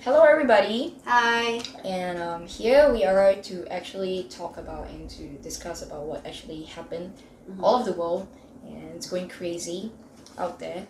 Hello, everybody, Hi. and here we are to actually talk about and to discuss about what actually happened all of the world, and it's going crazy out there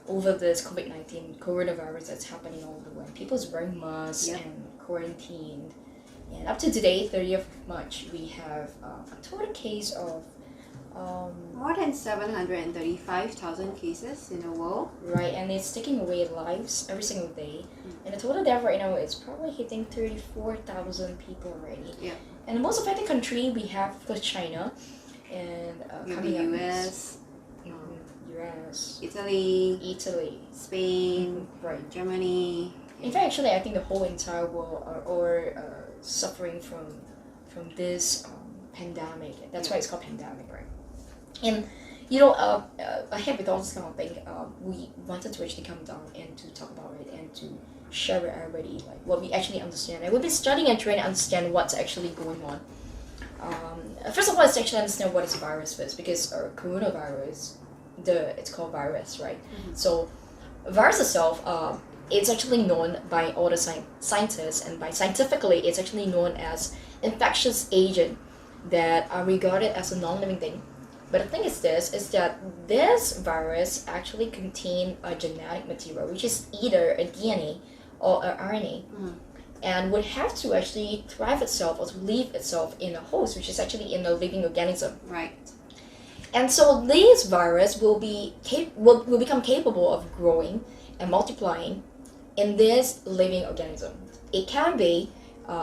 over this COVID-19 coronavirus that's happening all over the world. People's wearing masks and quarantined, and up to today, 30th of March, we have a total case of More than 735,000 cases in the world. right, and it's taking away lives every single day. And the total death right now is probably hitting 34,000 people already. Yeah. And the most affected country we have was China, and Maybe US, US, Italy, Spain, right. Germany. In fact, actually, I think the whole entire world are suffering from this pandemic. That's why it's called pandemic, right? And ahead with all this kind of thing, we wanted to actually come down and to talk about it and to share with everybody like what we actually understand. And we've been studying and trying to understand what's actually going on. First of all, let's actually understand what is a virus first, because coronavirus, it's called virus, right? So, virus itself, it's actually known by all the scientists, and by scientifically, it's actually known as infectious agent that are regarded as a non-living thing. But the thing is that this virus actually contain a genetic material, which is either a DNA or a RNA, and would have to actually thrive itself or to live itself in a host, which is actually in a living organism. Right. And so this virus will become capable of growing and multiplying in this living organism. It can be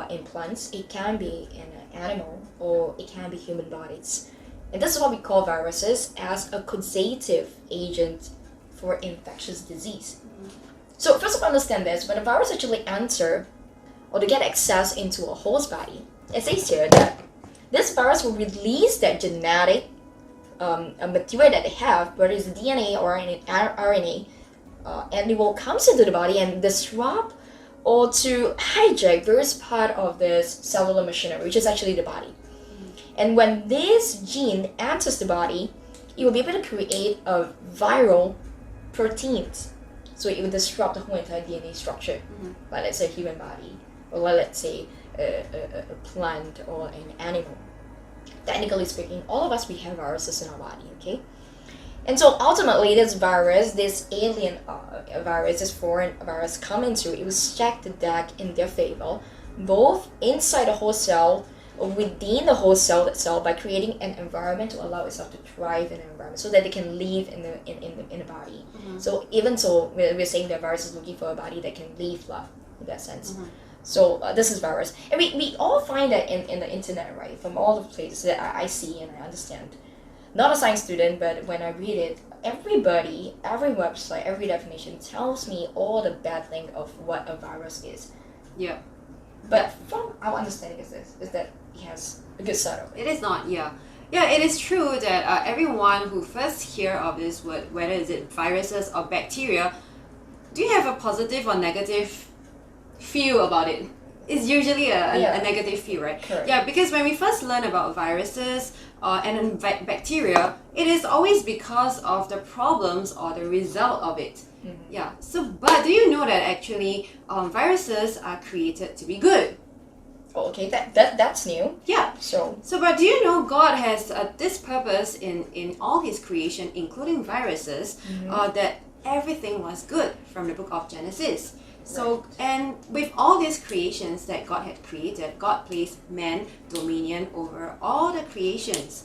in plants, it can be in an animal, or it can be human bodies. And this is what we call viruses as a causative agent for infectious disease. So first of all, understand this: when a virus actually enter or to get access into a host body, it says here that this virus will release that genetic material that they have, whether it's DNA or RNA, and it will come into the body and disrupt or to hijack various part of this cellular machinery, which is actually the body. And when this gene enters the body, it will be able to create a viral proteins. So it will disrupt the whole entire DNA structure, like let's say a human body, or like let's say a plant or an animal. Technically speaking, all of us, we have viruses in our body, okay? And so ultimately, this virus, this alien virus, this foreign virus come into, it will stack the deck in their favor, both inside the whole cell or within the whole cell itself, by creating an environment to allow itself to thrive in an environment so that they can live in the body. So even so, we're saying that virus is looking for a body that can live life in that sense. So this is virus. And we all find that in the internet, right? From all the places that I see and I understand. Not a science student, but when I read it, everybody, every website, every definition tells me all the bad thing of what a virus is. Yeah. But from our understanding is that it has a good side of it. It is not, yeah. Yeah, it is true that everyone who first hear of this word, whether is it viruses or bacteria, do you have a positive or negative feel about it? It's usually a negative feel, right? Correct. Yeah, because when we first learn about viruses and bacteria, it is always because of the problems or the result of it. Yeah. So, but do you know that actually viruses are created to be good? Oh, okay, that's new. Yeah. So, but do you know God has this purpose in all His creation, including viruses, that everything was good from the book of Genesis. So, and with all these creations that God had created, God placed man dominion over all the creations.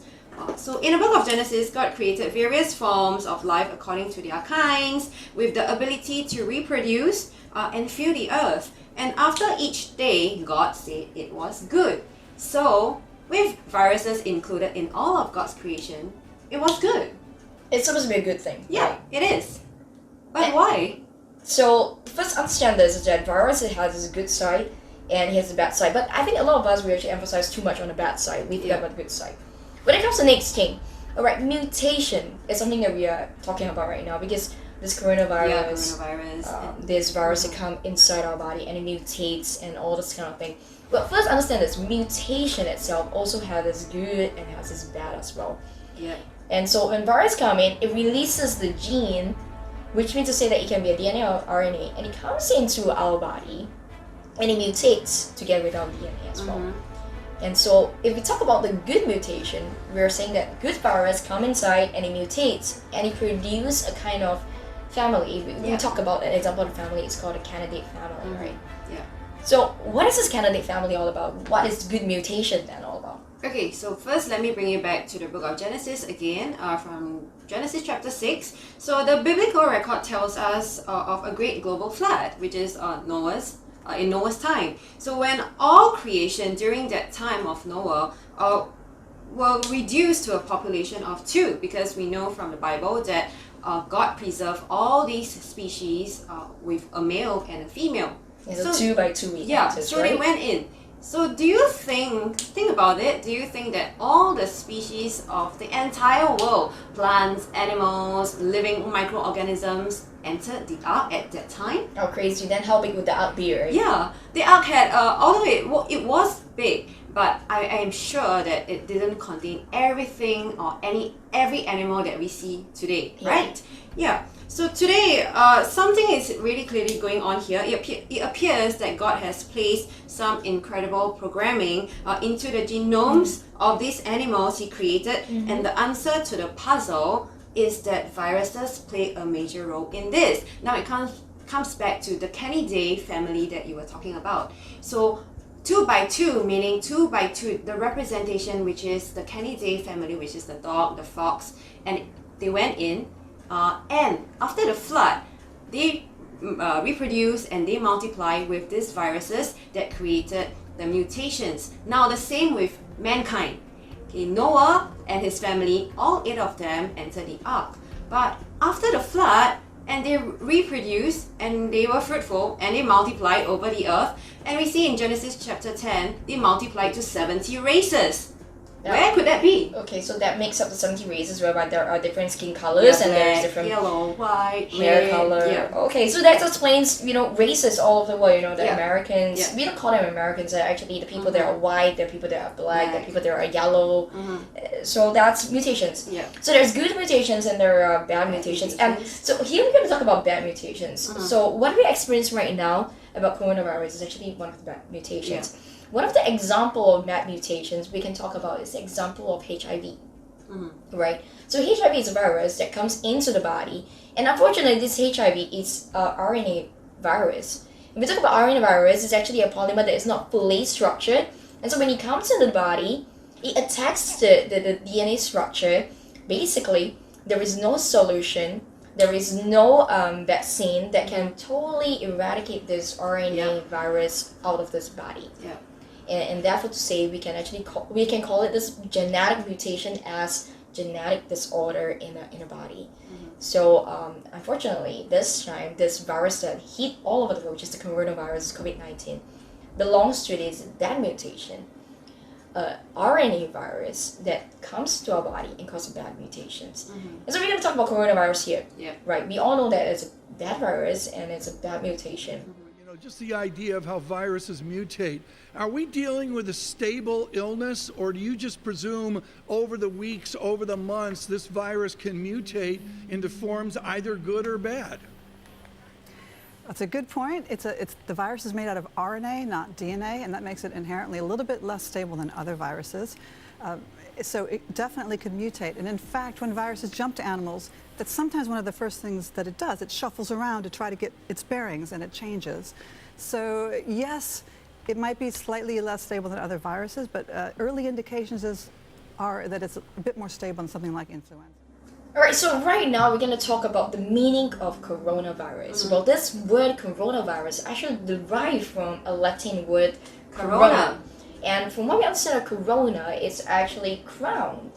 So in the book of Genesis, God created various forms of life according to their kinds, with the ability to reproduce and fill the earth. And after each day, God said it was good. So, with viruses included in all of God's creation, it was good. it's supposed to be a good thing. Yeah, right? it is. But why? So first understand this is that virus, it has its good side and it has the bad side. But I think a lot of us, we actually emphasize too much on the bad side. We forget about the good side. When it comes to the next thing, alright, mutation is something that we are talking about right now, because this coronavirus, this virus that come inside our body and it mutates and all this kind of thing. But first understand this, mutation itself also has its good and has its bad as well. Yeah. And so when virus come in, it releases the gene which means to say that it can be a DNA or RNA, and it comes into our body, and it mutates together with our DNA as well. And so if we talk about the good mutation, we're saying that good virus come inside and it mutates and it produce a kind of family. We talk about an example of the family, it's called a candidate family, right? Yeah. So what is this candidate family all about? What is good mutation then all about? Okay, so first let me bring you back to the book of Genesis again, from Genesis chapter 6. So the biblical record tells us of a great global flood, which is in Noah's time. So when all creation during that time of Noah were reduced to a population of 2, because we know from the Bible that God preserved all these species with a male and a female. Yeah, so 2 by 2 so right? They went in. So do you think about it, do you think that all the species of the entire world, plants, animals, living microorganisms, entered the ark at that time? Oh, crazy. Then how big would the ark be, right? Yeah, the ark had, although it was big, but I am sure that it didn't contain everything or every animal that we see today, right? Yeah. So today, something is really clearly going on here. It appears that God has placed some incredible programming into the genomes of these animals He created, and the answer to the puzzle is that viruses play a major role in this. Now it comes back to the Canidae family that you were talking about. So 2 by 2, meaning 2 by 2, the representation, which is the Canidae family, which is the dog, the fox, and they went in, and after the flood, they reproduce and they multiply with these viruses that created the mutations. Now the same with mankind. Okay, Noah and his family, all 8 of them entered the ark. But after the flood, and they reproduced and they were fruitful and they multiplied over the earth. And we see in Genesis chapter 10, they multiplied to 70 races. Yeah. Where could that be? Okay, so that makes up the 70 races whereby there are different skin colors and there's different yellow, white, hair red, color. Yeah. Okay, so that explains, races all over the world. The Americans, Yeah. we don't call them Americans, they're actually the people that are white, the people that are black, the people that are yellow. So that's mutations. Yeah. So there's good mutations and there are bad mutations. And so here we're going to talk about bad mutations. So what we experience right now about coronavirus is actually one of the bad mutations. Yeah. One of the example of bad mutations we can talk about is the example of HIV, right? So HIV is a virus that comes into the body, and unfortunately this HIV is a RNA virus. If we talk about RNA virus, it's actually a polymer that is not fully structured, and so when it comes into the body, it attacks the DNA structure. Basically, there is no solution, there is no vaccine that can totally eradicate this RNA virus out of this body. Yeah. And therefore to say we can call it this genetic mutation as genetic disorder in a body. So unfortunately this time this virus that hit all over the world, which is the coronavirus, COVID-19, belongs to that mutation, RNA virus that comes to our body and causes bad mutations. And so we're going to talk about coronavirus here. Right? We all know that it's a bad virus and it's a bad mutation. Just the idea of how viruses mutate. Are we dealing with a stable illness, or do you just presume over the weeks, over the months, this virus can mutate into forms either good or bad? That's a good point. The virus is made out of RNA, not DNA, and that makes it inherently a little bit less stable than other viruses. So it definitely could mutate. And in fact, when viruses jump to animals, that's sometimes one of the first things that it does. It shuffles around to try to get its bearings, and it changes. So yes, it might be slightly less stable than other viruses, but early indications are that it's a bit more stable than something like influenza. Alright, so right now we're going to talk about the meaning of coronavirus. Well, this word coronavirus actually derived from a Latin word corona. And from what we understand of corona, it's actually crown.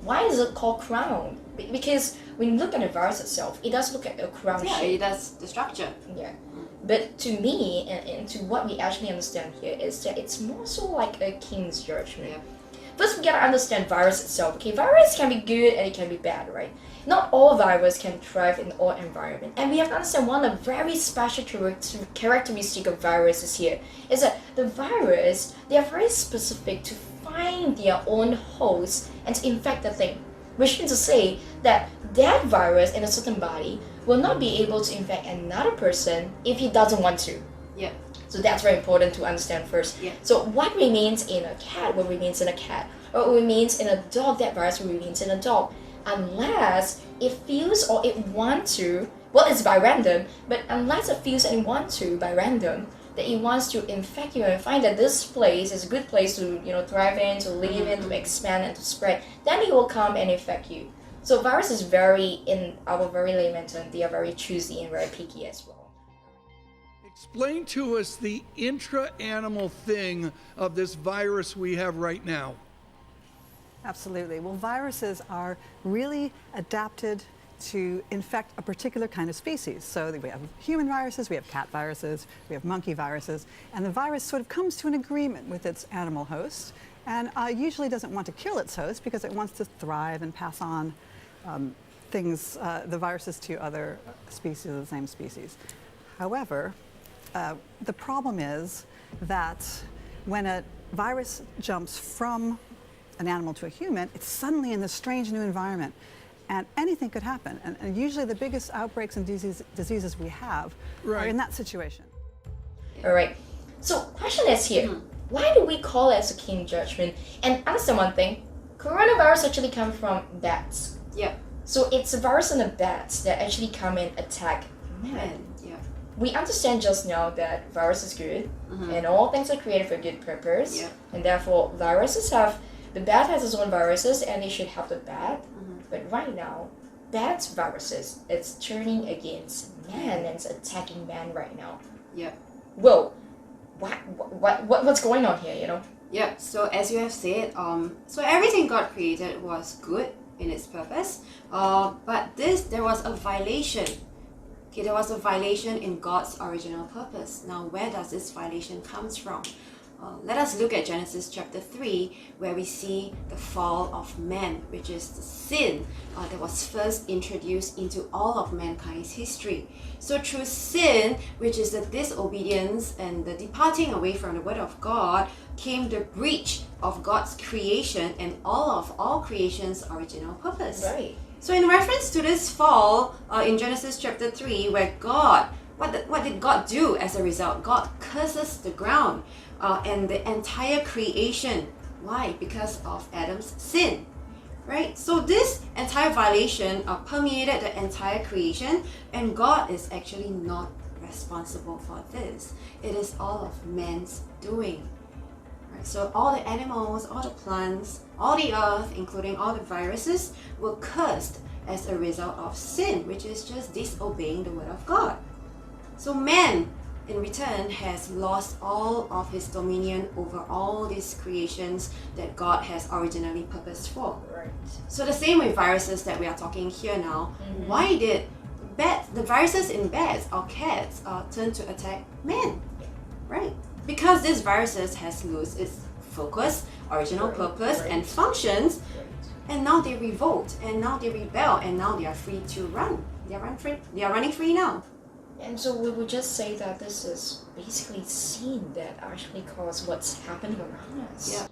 Why is it called crown? Because when you look at the virus itself, it does look at a crown shape. It does the structure. But to me, and to what we actually understand here, is that it's more so like a king's judgment. First, we gotta understand virus itself. Okay, virus can be good and it can be bad, right? Not all virus can thrive in all environment. And we have to understand one of the very special characteristic of viruses here is that the virus, they are very specific to find their own host and to infect the thing. Which means to say that virus in a certain body will not be able to infect another person if he doesn't want to. Yeah. So that's very important to understand first. Yeah. So what remains in a cat will remains in a cat. What remains in a dog, that virus will remains in a dog. Unless it feels or it wants to, well, it's by random, but unless it feels and it wants to by random, that it wants to infect you and find that this place is a good place to, thrive in, to live in, to expand and to spread, then it will come and infect you. So virus is in our very layman term, they are very choosy and very picky as well. Explain to us the intra-animal thing of this virus we have right now. Absolutely. Well, viruses are really adapted to infect a particular kind of species. So we have human viruses, we have cat viruses, we have monkey viruses, and the virus sort of comes to an agreement with its animal host and usually doesn't want to kill its host because it wants to thrive and pass on the viruses to other species of the same species. However, the problem is that when a virus jumps from an animal to a human, it's suddenly in this strange new environment. And anything could happen. And usually the biggest outbreaks and diseases we have are in that situation. All right. So question is here. Why do we call it as a king judgment? And understand one thing. Coronavirus actually comes from bats. Yeah. So it's a virus in the bats that actually come and attack man. Yeah. We understand just now that virus is good and all things are created for good purpose. Yeah. And therefore the bat has its own viruses and it should help the bat. But right now, bat's viruses, it's turning against man and it's attacking man right now. Yeah. Whoa, what's going on here, Yeah, so as you have said, so everything God created was good in its purpose, but there was a violation. Okay, there was a violation in God's original purpose. Now, where does this violation comes from? Let us look at Genesis chapter 3, where we see the fall of man, which is the sin that was first introduced into all of mankind's history. So through sin, which is the disobedience and the departing away from the word of God, came the breach of God's creation and all creation's original purpose. Right. So in reference to this fall in Genesis chapter 3, where God, what did God do as a result? God curses the ground and the entire creation. Why? Because of Adam's sin. Right? So this entire violation permeated the entire creation, and God is actually not responsible for this. It is all of man's doing. Right? So all the animals, all the plants, all the earth, including all the viruses, were cursed as a result of sin, which is just disobeying the word of God. So man, in return, has lost all of his dominion over all these creations that God has originally purposed for. Right. So the same with viruses that we are talking here now. Why did the viruses in bats or cats turn to attack men? Right? Because these viruses has lost its focus, original purpose, and functions, and now they revolt, and now they rebel, and now they are free to run. They are running free now. And so we would just say that this is basically sin that actually caused what's happening around us. Yeah.